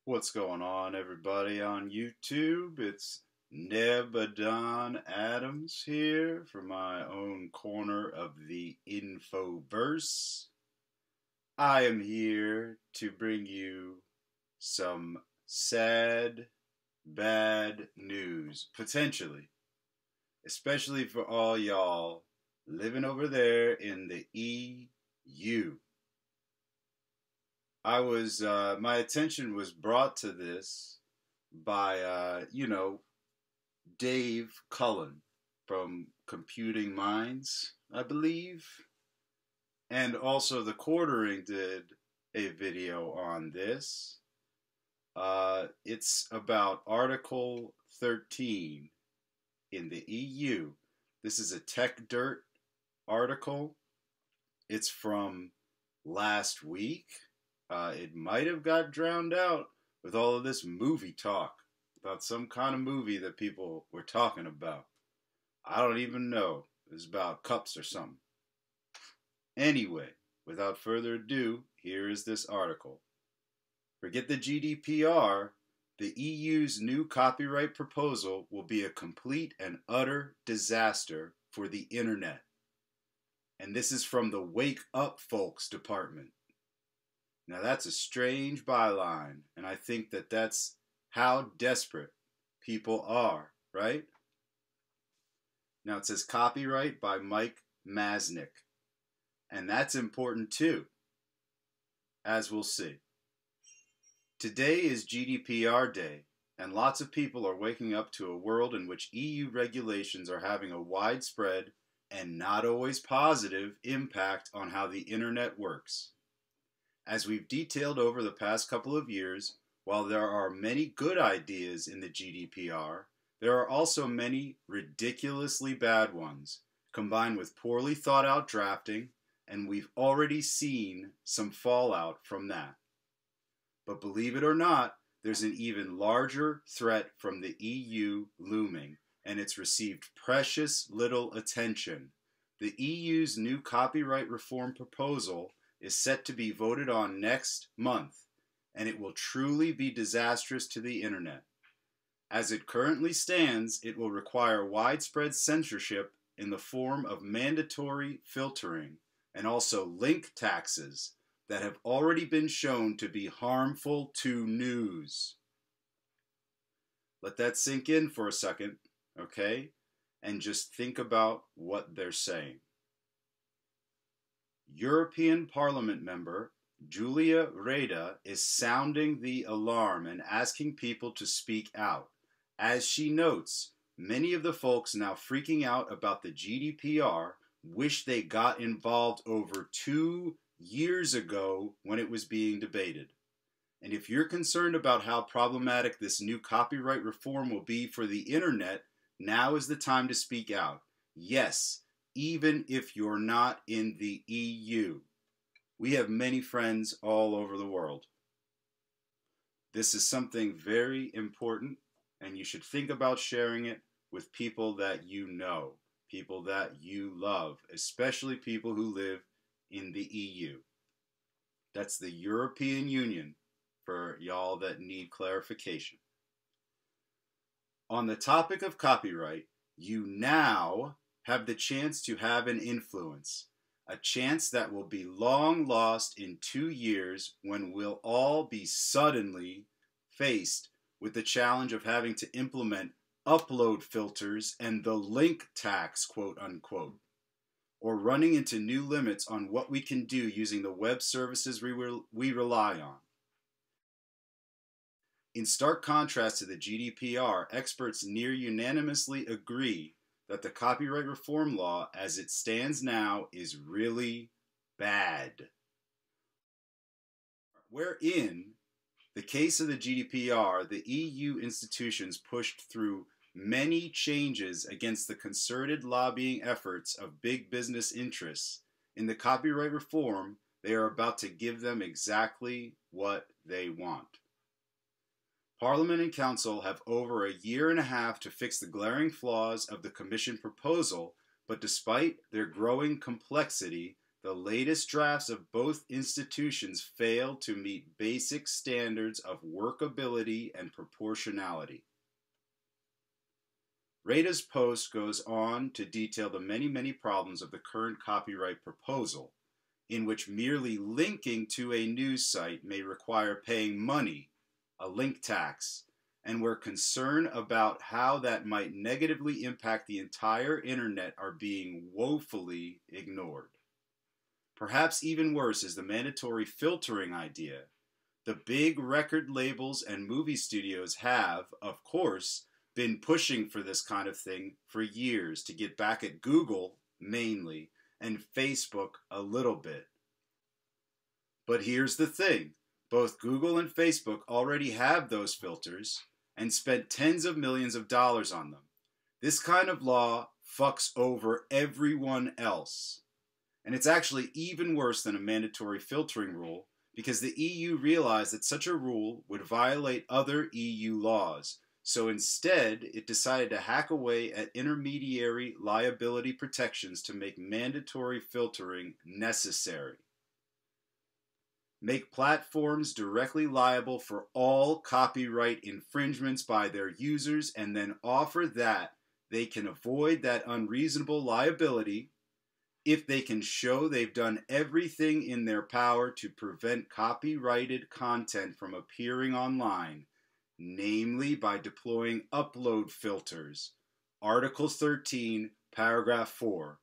What's going on, everybody on YouTube? It's Nebadon Adams here for my own corner of the Infoverse. I am here to bring you some sad, bad news, potentially, especially for all y'all living over there in the EU. My attention was brought to this by, Dave Cullen from Computing Minds, I believe. And also The Quartering did a video on this. It's about Article 13 in the EU. This is a Tech Dirt article. It's from last week. It might have got drowned out with all of this movie talk about some kind of movie that people were talking about. I don't even know. It was about cups or something. Anyway, without further ado, here is this article. Forget the GDPR. The EU's new copyright proposal will be a complete and utter disaster for the internet. And this is from the Wake Up Folks department. Now that's a strange byline, and I think that that's how desperate people are, right? Now it says copyright by Mike Masnick, and that's important too, as we'll see. Today is GDPR Day, and lots of people are waking up to a world in which EU regulations are having a widespread and not always positive impact on how the internet works. As we've detailed over the past couple of years, while there are many good ideas in the GDPR, there are also many ridiculously bad ones, combined with poorly thought out drafting, and we've already seen some fallout from that. But believe it or not, there's an even larger threat from the EU looming, and it's received precious little attention. The EU's new copyright reform proposal is set to be voted on next month, and it will truly be disastrous to the internet. As it currently stands, it will require widespread censorship in the form of mandatory filtering and also link taxes that have already been shown to be harmful to news. Let that sink in for a second, okay? And just think about what they're saying. European Parliament member Julia Reda is sounding the alarm and asking people to speak out. As she notes, many of the folks now freaking out about the GDPR wish they got involved over 2 years ago when it was being debated. And if you're concerned about how problematic this new copyright reform will be for the internet, now is the time to speak out. Yes, even if you're not in the EU. We have many friends all over the world. This is something very important, and you should think about sharing it with people that you know, people that you love, especially people who live in the EU. That's the European Union for y'all that need clarification. On the topic of copyright, you now have the chance to have an influence, a chance that will be long lost in 2 years when we'll all be suddenly faced with the challenge of having to implement upload filters and the link tax, quote unquote, or running into new limits on what we can do using the web services we rely on. In stark contrast to the GDPR, experts near unanimously agree that the copyright reform law as it stands now is really bad. Wherein the case of the GDPR, the EU institutions pushed through many changes against the concerted lobbying efforts of big business interests. In the copyright reform, they are about to give them exactly what they want. Parliament and Council have over 1.5 years to fix the glaring flaws of the Commission proposal, but despite their growing complexity, the latest drafts of both institutions failed to meet basic standards of workability and proportionality. Rada's post goes on to detail the many problems of the current copyright proposal, in which merely linking to a news site may require paying money, a link tax, and where concern about how that might negatively impact the entire internet are being woefully ignored. Perhaps even worse is the mandatory filtering idea. The big record labels and movie studios have, of course, been pushing for this kind of thing for years to get back at Google, mainly, and Facebook a little bit. But here's the thing. Both Google and Facebook already have those filters and spent tens of millions of dollars on them. This kind of law fucks over everyone else. And it's actually even worse than a mandatory filtering rule because the EU realized that such a rule would violate other EU laws. So instead, it decided to hack away at intermediary liability protections to make mandatory filtering necessary. Make platforms directly liable for all copyright infringements by their users and then offer that they can avoid that unreasonable liability if they can show they've done everything in their power to prevent copyrighted content from appearing online, namely by deploying upload filters, Article 13, Paragraph 4,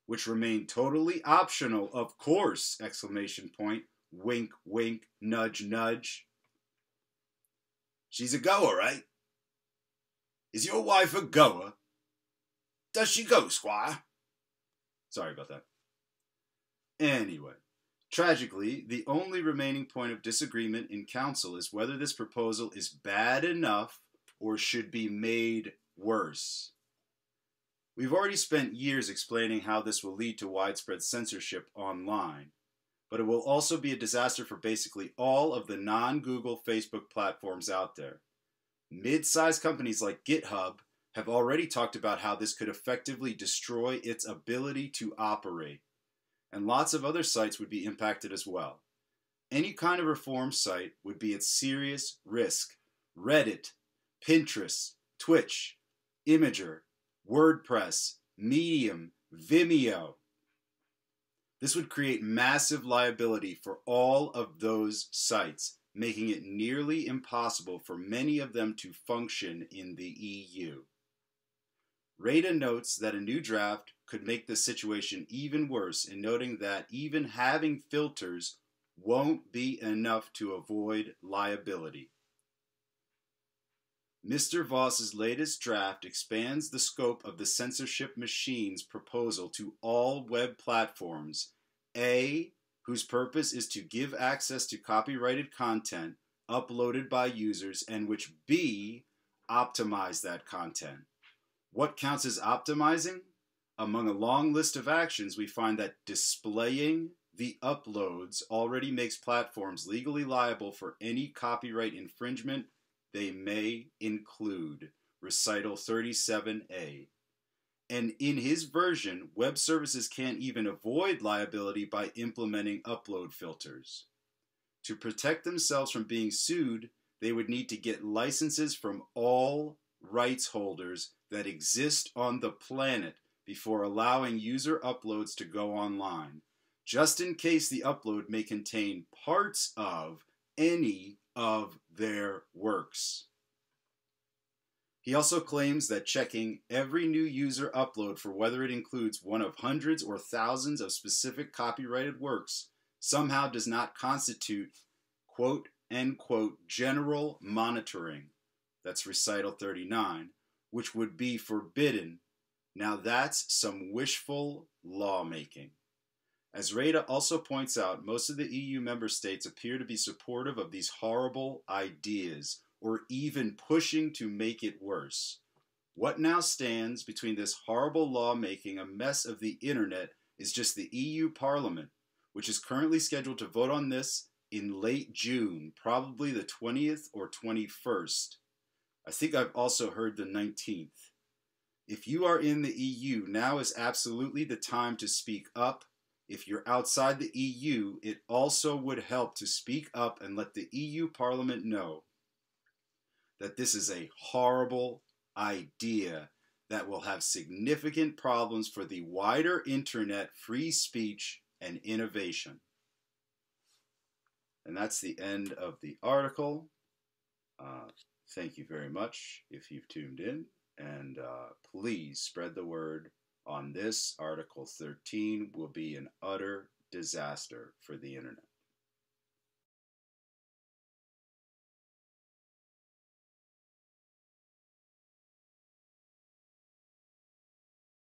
which remain totally optional, of course, exclamation point, wink, wink, nudge, nudge. She's a goer, right? Is your wife a goer? Does she go, Squire? Sorry about that. Anyway, tragically, the only remaining point of disagreement in Council is whether this proposal is bad enough or should be made worse. We've already spent years explaining how this will lead to widespread censorship online, but it will also be a disaster for basically all of the non-Google Facebook platforms out there. Mid-sized companies like GitHub have already talked about how this could effectively destroy its ability to operate, and lots of other sites would be impacted as well. Any kind of reform site would be at serious risk. Reddit, Pinterest, Twitch, Imager, WordPress, Medium, Vimeo. This would create massive liability for all of those sites, making it nearly impossible for many of them to function in the EU. Rada notes that a new draft could make the situation even worse in noting that even having filters won't be enough to avoid liability. Mr. Voss's latest draft expands the scope of the censorship machine's proposal to all web platforms, A, whose purpose is to give access to copyrighted content uploaded by users, and which B, optimize that content. What counts as optimizing? Among a long list of actions, we find that displaying the uploads already makes platforms legally liable for any copyright infringement they may include. Recital 37A. And in his version, web services can't even avoid liability by implementing upload filters. To protect themselves from being sued, they would need to get licenses from all rights holders that exist on the planet before allowing user uploads to go online, just in case the upload may contain parts of any of their works. He also claims that checking every new user upload for whether it includes one of hundreds or thousands of specific copyrighted works somehow does not constitute quote, end quote, general monitoring. That's recital 39, which would be forbidden. Now that's some wishful lawmaking. As Rada also points out, most of the EU member states appear to be supportive of these horrible ideas, or even pushing to make it worse. What now stands between this horrible lawmaking, a mess of the internet, is just the EU Parliament, which is currently scheduled to vote on this in late June, probably the 20th or 21st. I think I've also heard the 19th. If you are in the EU, now is absolutely the time to speak up, If you're outside the EU, it also would help to speak up and let the EU Parliament know that this is a horrible idea that will have significant problems for the wider internet, free speech, and innovation. And that's the end of the article. Thank you very much if you've tuned in, and please spread the word on this. Article 13 will be an utter disaster for the internet.